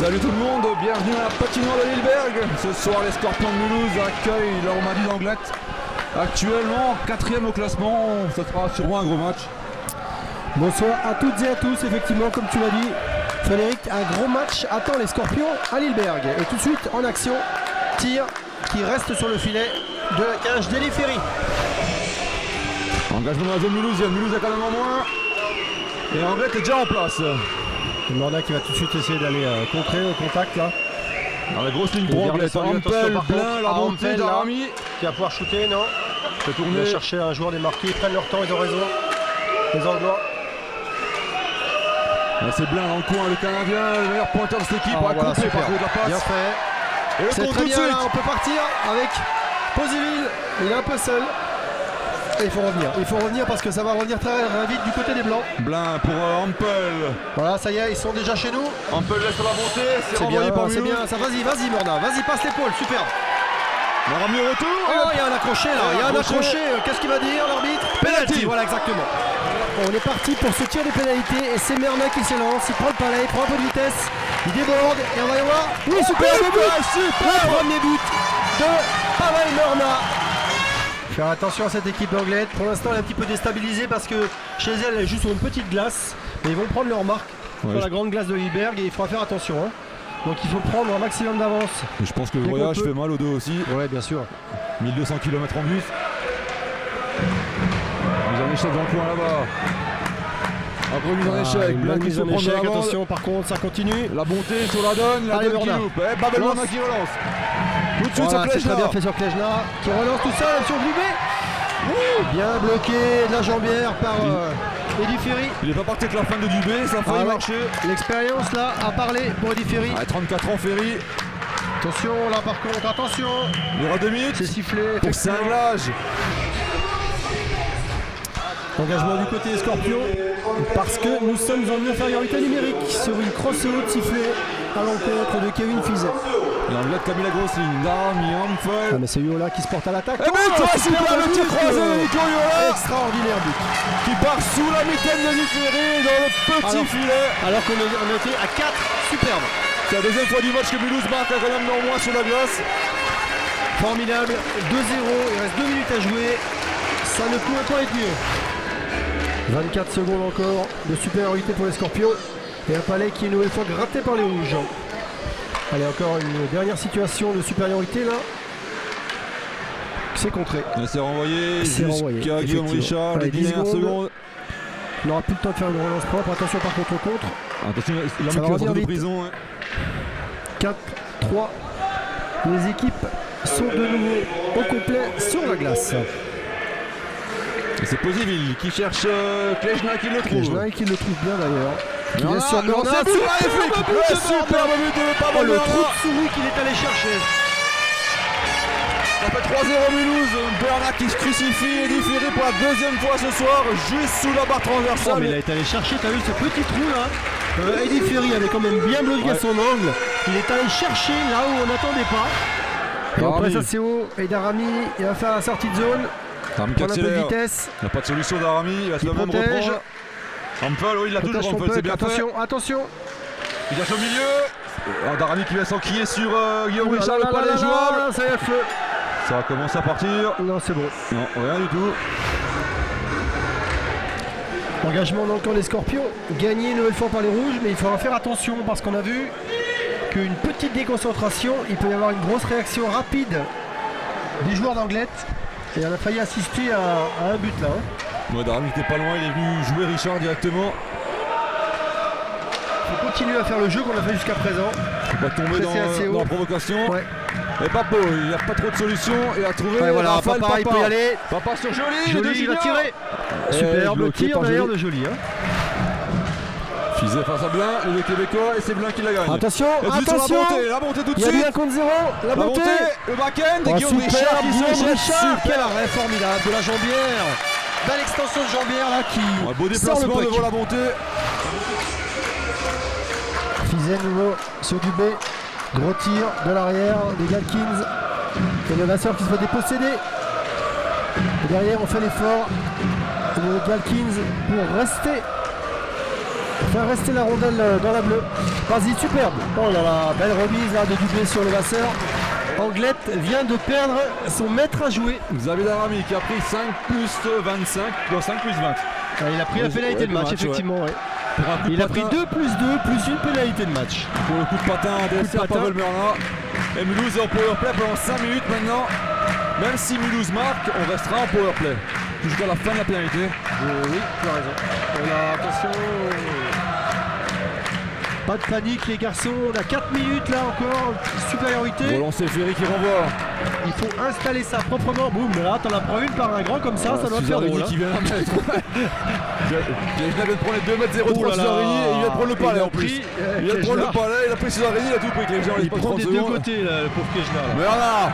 Salut tout le monde, bienvenue à la patinoire de Lilleberg. Ce soir les Scorpions de Mulhouse accueillent la Roumanie d'Anglet. Actuellement 4e au classement, ça sera sûrement un gros match. Bonsoir à toutes et à tous, effectivement comme tu l'as dit Frédéric, un gros match attend les Scorpions à Lilleberg. Et tout de suite en action, tir qui reste sur le filet de la cage d'Eli Ferry. Engagement dans la zone mulhousienne, Mulhouse a quand même en moins. Et Anglet est déjà en place. Morna qui va tout de suite essayer d'aller contrer au contact là. Dans la grosse ligne pour Anglet, Ampel, Blin, la montée d'Arami. Qui va pouvoir shooter, non? Fait tourner. Il va chercher un joueur démarqué, ils prennent leur temps, ils ont raison. Les Anglois. Là c'est Blin dans le coin, le Canadien, le meilleur pointeur de cette équipe. Voilà, par contre la passe. Bien fait. Et le C'est compte très tout de bien suite. là, on peut partir avec Posiville. Il est un peu seul. Et il faut revenir parce que ça va revenir très vite du côté des Blancs. Blin pour Ampel. Voilà, ça y est, ils sont déjà chez nous. Ampel laisse la montée, c'est C'est renvoyé bien, par c'est Mulhouse. bien. Ça, vas-y Morna, vas-y, passe l'épaule, super. Arami au retour. Oh, il y a un accroché là, il y a un accroché. Qu'est-ce qu'il va dire l'arbitre? Penalty. Voilà, exactement. On est parti pour ce tir des pénalités et c'est Merna qui s'élance. Il prend le palais, il prend un peu de vitesse, il déborde et on va y voir. Oui, super, le but. Le premier but de Pavel Merna. Faire attention à cette équipe anglaise. Pour l'instant, elle est un petit peu déstabilisée parce que chez elle, elle joue sur une petite glace. Mais ils vont prendre leur marque sur la grande glace de Lilleberg et il faudra faire attention. Hein. Donc il faut prendre un maximum d'avance. Je pense que le voyage fait mal aux deux aussi. Ouais, bien sûr. 1200 km en bus. Mise en échec dans le coin là-bas. Après mise en échec, Blin qui mise se en prend de échec, la bande. attention par contre, ça continue. La montée sur la donne, la Allez, donne qui Merna. loupe. Babel Merna qui relance. Tout de suite Voilà, sur c'est très bien Klejna. fait sur Klejna qui relance tout ça sur Glubé. Bien bloqué de la jambière par Eli Ferry. Il est pas parti avec la fin de Dubé, ça a failli Ah ouais. marcher. L'expérience là a parlé pour Eli Ferry. 34 ans Ferry, Attention là par contre, attention. il y aura 2 minutes. C'est sifflé. Pour effectivement. cinglage. Engagement du côté des Scorpions parce que nous sommes en infériorité numérique sur une crosse haute sifflée à l'encontre de Kevin Fizet. Et Anglet qui a mis la grosse ligne. Darami, Ah Ampel. mais c'est Yola qui se porte à l'attaque. Et but, super le tir croisé de Nico Yola Extraordinaire but. qui part sous la mitaine de Ferry dans le petit Alors- filet. Alors qu'on était à 4, superbe. C'est la deuxième fois du match que Mulhouse marque quand même non moins sur la glace. Formidable, 2-0, il reste 2 minutes à jouer. Ça ne pouvait pas être mieux. 24 secondes encore de supériorité pour les Scorpions. Et un palais qui est une nouvelle fois gratté par les rouges. Allez, encore une dernière situation de supériorité là. C'est contré. Et c'est renvoyé C'est renvoyé, jusqu'à Guillaume effectivement. Richard, Allez, les 10 dernières secondes. On n'aura plus le temps de faire une relance propre. Attention par contre. Attention, il a Ça mis va que revenir de vite. prison. Hein. 4, 3. Les équipes sont de nouveau au complet sur la glace. Et c'est Posiville qui cherche Klejna qui le trouve. Klejna qui le trouve bien d'ailleurs. Qui Merna, est sur non, Merna. c'est plus magnifique. Le superbe but de Oh, Pavel le Merna. trou de souris qu'il est allé chercher. Ça fait 3-0 Mulhouse. Merna qui se crucifie et différé pour la deuxième fois ce soir, juste sous la barre Oh, transversale. mais il a été allé chercher, t'as vu ce petit trou là. Eli Ferry avait quand même bien bloqué Ouais. son angle. Il est allé chercher là où on n'attendait pas. Et Darami. après ça c'est haut. Et Darami il va faire la sortie de zone. Darami qui Prendre un peu de accélère. vitesse. Il n'y a pas de solution d'Arami, il va se Il le même protège. reprendre. Ampel, oui, il a toujours Protège son Ampel, c'est puck. bien fait. Attention. Il cherche au milieu. Darami qui va s'enquiller sur Guillaume Oh là Richard, là le là palais là jouable. là, ça y est, le feu. Ça va commencer à partir. Non, c'est bon. Non, rien du tout. Engagement dans le camp des Scorpions. Gagné une nouvelle fois par les Rouges, mais il faudra faire attention parce qu'on a vu qu'une petite déconcentration, il peut y avoir une grosse réaction rapide des joueurs d'Anglet. Et on a failli assister à un but là. Hein. Ouais, Darami n'était pas loin, il est venu jouer Richard directement. Il faut continuer à faire le jeu qu'on a fait jusqu'à présent. Il va tomber Ça, c'est assez haut. dans la provocation. Ouais. Et Papo, il n'y a pas trop de solutions. Il a trouvé Ouais, voilà, Raphaël Papa, il peut y aller. Papa sur Joly, les deux Joly, il va juniors. tirer. Et Superbe bloqué tir par d'ailleurs Joly. de Joly. Hein. Fizet face à Blin, les deux Québécois, et c'est Blin qui la gagne. Attention, Et tout de suite attention. la montée tout de Il y a suite. bien un contre 0. La La montée. montée, le back-end, et Oh, Guillaume super, Richard qui Guillaume se jette. Richard, quel Super. arrêt formidable de la jambière. Belle extension de jambière là qui Un beau sort le déplacement puck. devant la montée. Fizet nouveau sur Dubé. Gros tir de l'arrière des Galkins. Et le Vasseur qui se fait déposséder. Et derrière on fait l'effort. Et le Galkins pour rester Faire rester la rondelle dans la bleue. Vas-y, superbe. Oh là là, belle remise là de doublé sur le Vasseur. Anglette vient de perdre son maître à jouer. Xavier Daramy qui a pris 5 plus 25, non 5 plus 20. Il a pris la pénalité de match, effectivement. Ouais. Il a pris 2 plus 2 plus une pénalité de match. Pour le coup de patin d'Esther Pavel Merna. Et Mulhouse est en powerplay pendant 5 minutes maintenant. Même si Mulhouse marque, on restera en powerplay jusqu'à la fin de la pénalité. Oui, tu as raison. Attention. Pas de panique les garçons, on a 4 minutes là encore, supériorité. Relancer Ferry qui renvoie. Il faut installer ça proprement. Boum, là t'en as prends une par un grand comme ça, ça doit faire drôle. Qui vient la mettre. Je viens de prendre les 2m03 Suzarini et il vient de prendre le palais en plus. Il vient de prendre le palais, il a pris Suzarini, il a tout pris. Il prend des deux côtés là, le pauvre Kejna là. Merna.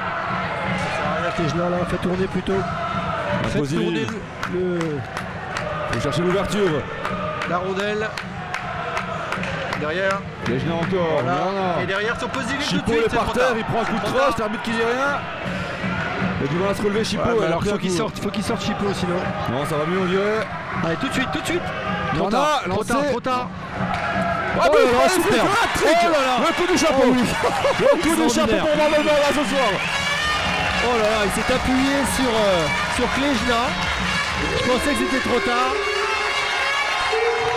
Kejna là, fait tourner plutôt. Fait tourner le... Faut chercher l'ouverture. La rondelle. Derrière. Kejna encore. Voilà. Et derrière sur positif tout de Chipo suite. est par terre, il prend un coup de croche, l'arbitre qui dit rien. Et du mal à se relever Chipo. Ouais, alors faut qu'il sorte Chipo sinon. Non, ça va mieux on dirait. Allez tout de suite. Trop tard. Oh là là, super. Le coup du chapeau. Le coup du chapeau pour Marvel là ce soir. Oh là là, il s'est appuyé sur Kejna. Je pensais que c'était trop tard.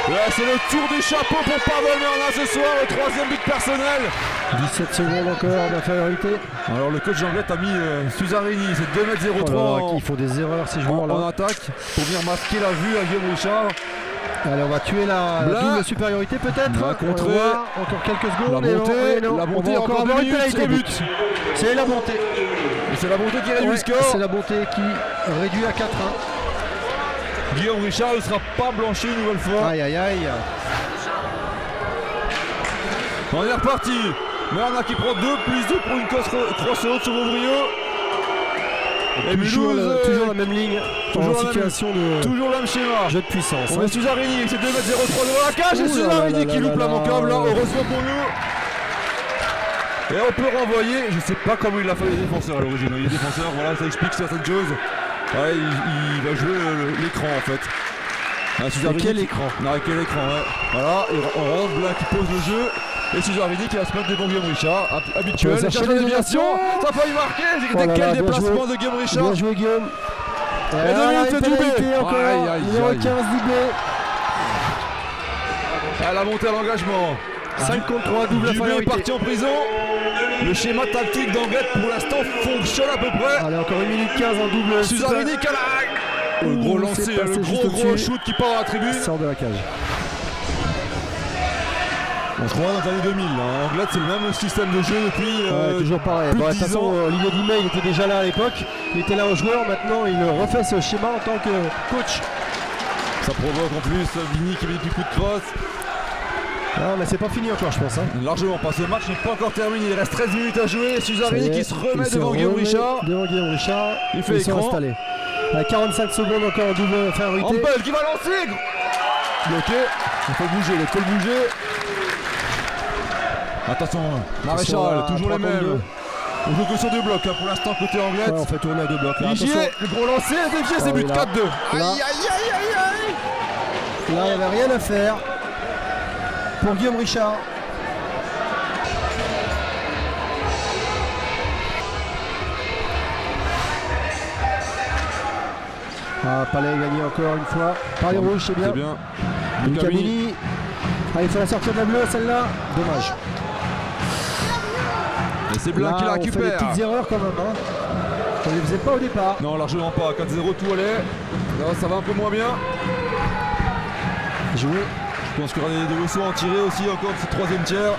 Là, c'est le tour du chapeau pour Pavel Merna ce soir, le 3e but personnel. 17 secondes encore d'infériorité. Alors le coach Anglette a mis Suzarini, c'est 2m03. Oh là là, ils font des erreurs ces joueurs là. En attaque pour venir masquer la vue à Guillaume Richard. Allez, on va tuer la double supériorité peut-être. On va contrer. Encore quelques secondes. La montée, encore 2 minutes, c'est but. C'est la montée. Et c'est la montée qui réduit le score. C'est la montée qui réduit à 4-1. Guillaume Richard ne sera pas blanchi une nouvelle fois. Aïe aïe aïe. On est reparti. Merna qui prend 2 plus 2 pour une crosse haute sur Vauvrieux. Et Mulhouse, toujours la même ligne. Toujours en situation de toujours le même schéma. Jeu de puissance. On est Suzarini avec ses 2m03 devant la cage. Et Suzarini qui loupe l'immanquable là, heureusement pour nous. Et on peut renvoyer. Je sais pas comment il a fait les défenseurs à l'origine. Les défenseurs, voilà, ça explique certaines choses. Ouais, il va jouer l'écran en fait. Quel écran? Quel écran, ouais. Voilà, et on rentre, Blanc qui pose le jeu. Et Suzarini qui va se mettre devant Guillaume Richard, habituel. Il cherche la déviation, ça a failli marquer. C'était quel déplacement de Guillaume Richard? Bien joué Guillaume. Et 2 minutes de doublé. Numéro 15 doublé. La montée à l'engagement. 5 contre 3, double Dubé est parti en prison. Le schéma tactique d'Anglette pour l'instant fonctionne à peu près. Allez, encore 1 minute 15 en double. Suzarini qui a le gros lancer, le gros shoot qui part à la tribune. Sort de la cage. On se croit dans les années 2000. Anglette, c'est le même système de jeu depuis. Toujours pareil. Bon, de toute façon, Olivier Dimay, il était déjà là à l'époque. Il était là au joueur. Maintenant, il refait ce schéma en tant que coach. Ça provoque en plus Vigny qui met des petits coups de crosse. Non, mais c'est pas fini encore, je pense. Largement pas. Ce match n'est pas encore terminé. Il reste 13 minutes à jouer. Suzarini qui se remet devant Guillaume Richard. Devant Guillaume Richard. Il fait écran. Installé. À 45 secondes encore en double infériorité. Ampel qui va lancer. Bloqué. Il faut bouger. Il faut bouger. Attention. Maréchal, toujours les mêmes. On joue que sur 2 blocs pour l'instant côté Anglette. Ouais, on fait tourner à 2 blocs. Ligier, le gros lancer, dévié, c'est but 4-2. Aïe aïe aïe aïe aïe. Là, il n'y avait rien à faire pour Guillaume Richard. Palais gagné encore une fois. Par les rouges, c'est bien. C'est bien. Camini. Il faut la sortir de la bleue, celle-là. Dommage. Et c'est Blanc qui la récupère. On fait des petites erreurs quand même. On ne les faisait pas au départ. Non, largement pas. 4-0 tout allait. Là, ça va un peu moins bien. Joué. Je pense qu'il y aura des leçons à en tirer aussi encore de ce 3e tiers.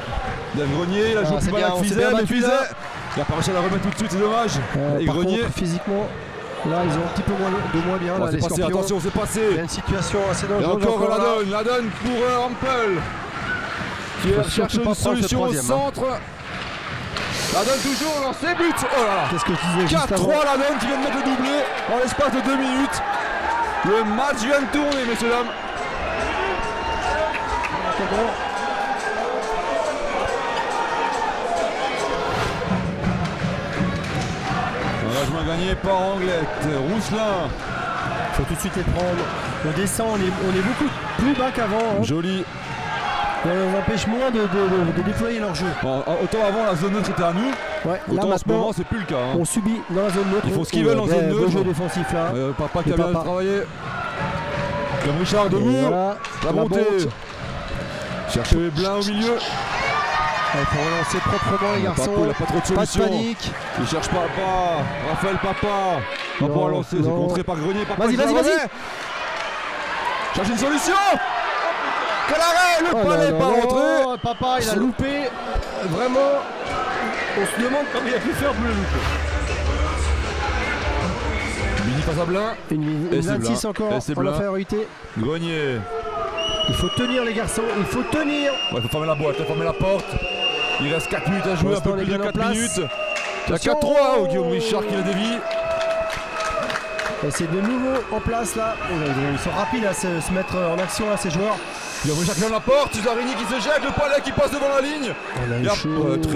Dave Grenier, il a joué plus mal avec Fizet, mais Fizet. Il n'a pas réussi à la remettre tout de suite, c'est dommage. Et par Grenier. Contre, physiquement, là, ils ont un petit peu moins bien. Là, c'est passé, attention, c'est passé. Il y a une situation assez dangereuse. Et encore la donne pour Ampel. Qui cherche une solution au centre. La donne toujours dans ses buts. Oh là là. Qu'est-ce que tu disais 4-3 la donne qui vient de mettre le doublé en l'espace de 2 minutes. Le match vient de tourner, messieurs dames. Engagement gagné par Anglette. Rousselin. Il faut tout de suite les prendre. On descend, on est beaucoup plus bas qu'avant. Joli. empêche moins de déployer leur jeu. Bon, autant avant la zone neutre était à nous, Ouais, là autant en ce maintenant, moment c'est plus le cas. Hein. on subit dans la zone neutre. Ils font ce qu'ils veulent en zone Beau neutre. jeu défensif là. Papa qui Et a bien Papa. travaillé. Comme Richard Et debout. voilà, La montée. Chercher Blin au milieu. Il faut relancer proprement les garçons. Papo, il a pas trop de Pas de solutions. panique. Il cherche Papa. Raphaël Papa. Pas pour Non, lancer, c'est non. contré par Grenier. Papa Vas-y, qui la vas-y, vas-y. remet. Cherche une solution. Quel arrêt. Le palais pas rentré. Oh, Papa, il a loupé. Vraiment, on se demande comment il a pu faire pour le louper. Mini face à Blin. Une Et c'est 26 Blin. encore Et c'est en Blin. infériorité. Grenier. Il faut tenir les garçons, il faut tenir. Ouais, il faut fermer la boîte, il faut fermer la porte. Il reste 4 minutes à jouer, un Pour peu l'instant, plus on est de bien en 4 place. minutes. Il y a Attention. 4-3 au Guillaume Richard qui la dévie. Et c'est de nouveau en place là. Ils sont rapides à se mettre en action là, ces joueurs. Guillaume Richard qui vient de la porte, Cesarini qui se jette, le palais qui passe devant la ligne. On a Il y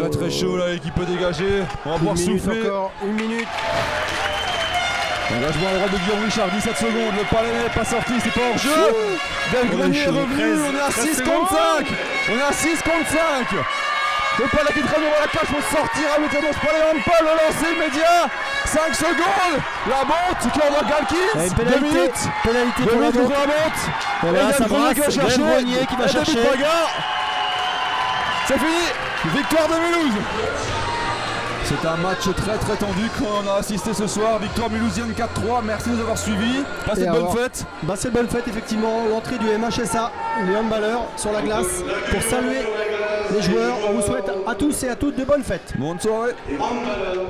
a très chaud là et qui peut dégager. On va pouvoir Une minute souffler. encore, une minute. Engagement à droite de Guillaume Richard, 17 secondes. Le palais n'est pas sorti, c'est pas hors jeu. Del Grenier est revenu, on est à 6 contre 5. On est à 6 contre 5. Le palais qui traîne devant la cage pour sortir à l'outre ce palais handball, le lancer immédiat. 5 secondes. La monte qui envoie Galkins. Et une 2 pénalité, minutes. pénalité 2 pour la minutes contre montre. la monte. Voilà, Et ça Del Grenier brasse, qui va Del chercher. Grenier qui va Et début de chercher. bagarre. C'est fini. Victoire de Mulhouse. C'est un match très tendu qu'on a assisté ce soir. Victoire mulhousienne 4-3. Merci de nous avoir suivis. Passez Et de bonnes alors, fêtes. Bah c'est bonne fête effectivement, l'entrée du MHSA, les handballeurs sur la glace pour saluer les joueurs. On vous souhaite à tous et à toutes de bonnes fêtes. Bonne soirée. Handballeur